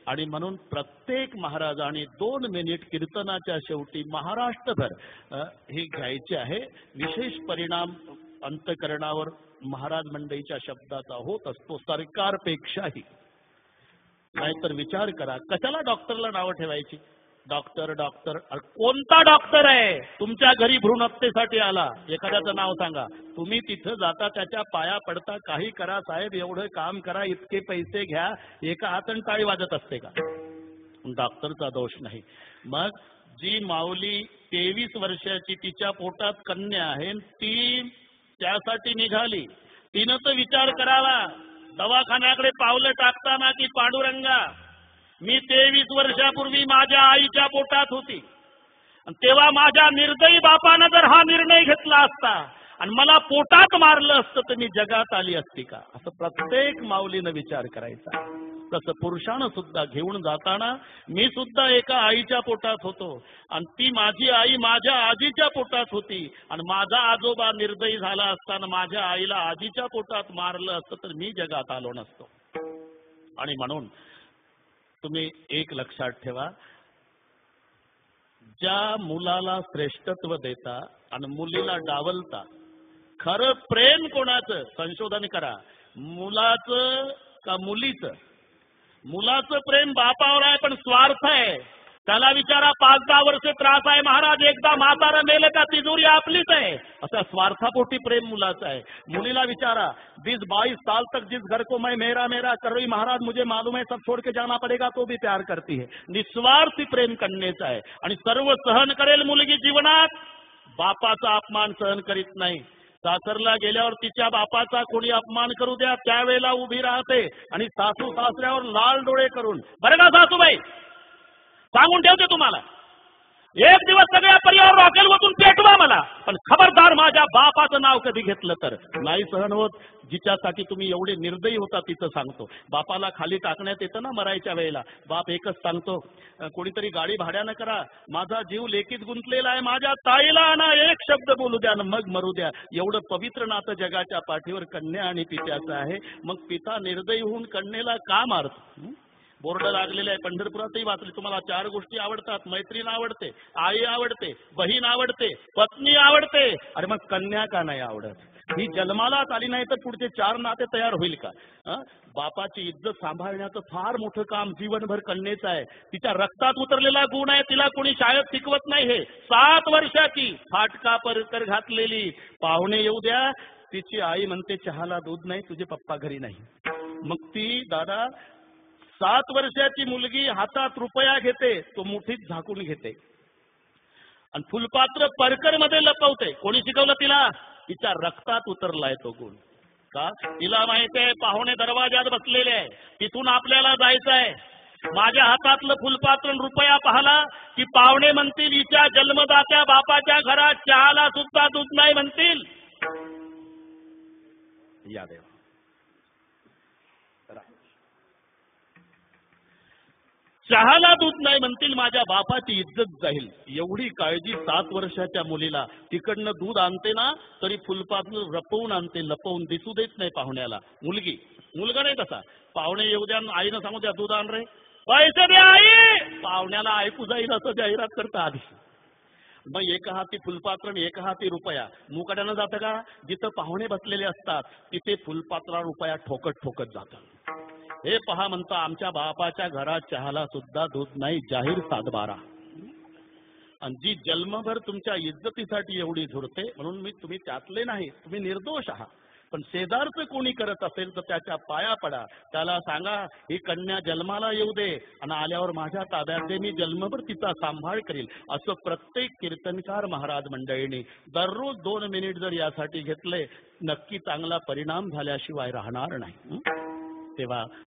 आणि म्हणून प्रत्येक महाराजांनी 2 मिनिट कीर्तनाच्या शेवटी महाराष्ट्रभर हे घ्यायचे आहे. विशेष परिणाम अंतकरणावर महाराज मंडळीच्या शब्दाचा होत असतो सरकारपेक्षाही. नाहीतर विचार करा, कशाला डॉक्टरला नावं ठेवायची? डॉक्टर डॉक्टर, कोणता डॉक्टर आहे तुमच्या घरी भ्रूण हत्येसाठी आला? एखाद्याचं नाव सांगा. तुम्ही तिथं जाता, त्याच्या पाया पडता, काही करा साहेब, एवढं काम करा, इतके पैसे घ्या, एका हाताने टाळी वाजत असते का? डॉक्टरचा दोष नाही. मग जी माऊली 23 वर्षाची तिच्या पोटात कन्या आहे, ती त्यासाठी निघाली, तिनं तर विचार करावा दवाखान्याकडे पावलं टाकताना की पांडुरंगा, मी 23 वर्षापूर्वी माझ्या आईच्या पोटात होती, तेव्हा माझ्या निर्दयी बापानं जर हा निर्णय घेतला असता आणि मला पोटात मारलं असतं तर मी जगात आली असती का? असं प्रत्येक माऊलीनं विचार करायचा. तसं पुरुषानं सुद्धा घेऊन जाताना, मी सुद्धा एका आईच्या पोटात होतो आणि ती माझी आई माझ्या आजीच्या पोटात होती आणि माझा आजोबा निर्दयी झाला असताना माझ्या आईला आजीच्या पोटात मारलं असतं तर मी जगात आलो नसतो. आणि म्हणून तुम्ही एक लक्षात ठेवा, ज्या मुलाला श्रेष्ठत्व देता आणि मुलीला डावलता, खरं प्रेम कोणाचं? संशोधन करा. मुलाचं का मुलीचं? मुलाचं प्रेम बापावर आहे पण स्वार्थ आहे. त्याला विचारा, 5-10 वर्ष त्रास आहे महाराज, एकदा म्हातारा मेलं का तिजोरी आपलीच आहे, असा स्वार्थापोटी प्रेम मुलाचं आहे. मुलीला विचारा, 20-22 साल तक जिस घर को मैं मेरा मेरा कर रही महाराज, मुझे मालूम है सब छोड़ के जाना पड़ेगा, तो भी प्यार करती है. निस्वार्थी प्रेम कन्येचं आहे. आणि सर्व सहन करेल मुलगी जीवनात, बापाचा अपमान सहन करीत नाही. सासरला गेल्यावर तिच्या बापाचा कोणी अपमान करू द्या, त्यावेळेला उभी राहते आणि सासू सासऱ्यावर लाल डोळे करून, बरं का सासूबाई, सांगून ठेवते तुम्हाला, एक दिवस सगळ्या परिवार रॉकेल वतून पेटवा मला, पण खबरदार माझ्या बापाचं नाव कधी घेतलं तर नाही सहन होत. जिच्यासाठी तुम्ही एवढे निर्दयी होता तिचं सांगतो. बापाला खाली टाकण्यात येतं ना मरायच्या वेळेला, बाप एकच सांगतो, कोणीतरी गाडी भाड्यानं करा, माझा जीव लेकीत गुंतलेला आहे, माझ्या ताईला ना एक शब्द बोलू द्या ना मग मरू द्या. एवढं पवित्र नातं जगाच्या पाठीवर कन्या आणि पित्याचं आहे. मग पिता निर्दयी होऊन कन्येला का मारतो? बोर्ड लागलेले आहे, पंढरपुरातही वाचले. तुम्हाला 4 गोष्टी आवडतात, मैत्रीण आवडते, आई आवडते, बहीण आवडते, पत्नी आवडते, अरे मग कन्या का नाही आवडत? ही जन्मालाच आली नाही तर पुढचे 4 नाते तयार होईल का? बापाची इज्जत सांभाळण्याचं फार मोठं काम जीवनभर कन्येचं आहे. तिच्या रक्तात उतरलेला गुण आहे, तिला कोणी शाळेत शिकवत नाही. हे 7 वर्षाची फाटका परकर घातलेली, पाहुणे येऊ द्या, तिची आई म्हणते चहाला दूध नाही, तुझे पप्पा घरी नाही. मग ती दादा 7 वर्षाची मुलगी हातात रुपया घेते, तो मुठीत झाकून घेते आणि फुलपात्र परकर मध्ये लपवते. कोणी शिकवलं तिला? तिच्या रक्तात उतरलाय तो गुण. का? तिला माहिती आहे पाहुणे दरवाजात बसलेले आहे, तिथून आपल्याला जायचं आहे. माझ्या हातातलं फुलपात्र रुपया पाहला की पाहुणे म्हणतील हिच्या जन्मदात्या बापाच्या घरात चहाला सुद्धा दूध नाही म्हणतील. या देवा, चहाला दूध नाही म्हणतील, माझ्या बापाची इज्जत जाईल. एवढी काळजी 7 वर्षाच्या मुलीला. तिकडनं दूध आणते ना तरी फुलपात्र रपवून आणते, लपवून, दिसू देत नाही पाहुण्याला. मुलगा नाही तसा. पाहुणे येऊ द्या, आईनं सांगू द्या दूध आण रे, पैसे द्या आई, पाहुण्याला ऐकू जाईल असं जाहिरात करता आधी. मग एका हाती फुलपात्र आणि एका हाती रुपया. मुकाट्यानं जातं का? जिथं पाहुणे बसलेले असतात तिथे फुलपात्रा रुपया ठोकत ठोकत जातात. हे पहा म्हणता, आमच्या बापाच्या घरात चहाला सुद्धा दूध नाही, जाहीर 7-12. आणि जी जन्मभर तुमच्या इज्जतीसाठी एवढी झुरते, म्हणून तुम्ही त्यातले नाही, तुम्ही निर्दोष आहात. पण शेजारचं कोणी करत असेल तर त्याच्या पाया पडा, त्याला सांगा ही कन्या जन्माला येऊ दे आणि आल्यावर माझ्या ताब्यात दे, मी जन्मभर तिचा सांभाळ करील. असं प्रत्येक कीर्तनकार महाराज मंडळींनी दररोज 2 मिनिट जर यासाठी घेतले, नक्की चांगला परिणाम झाल्याशिवाय राहणार नाही. तेव्हा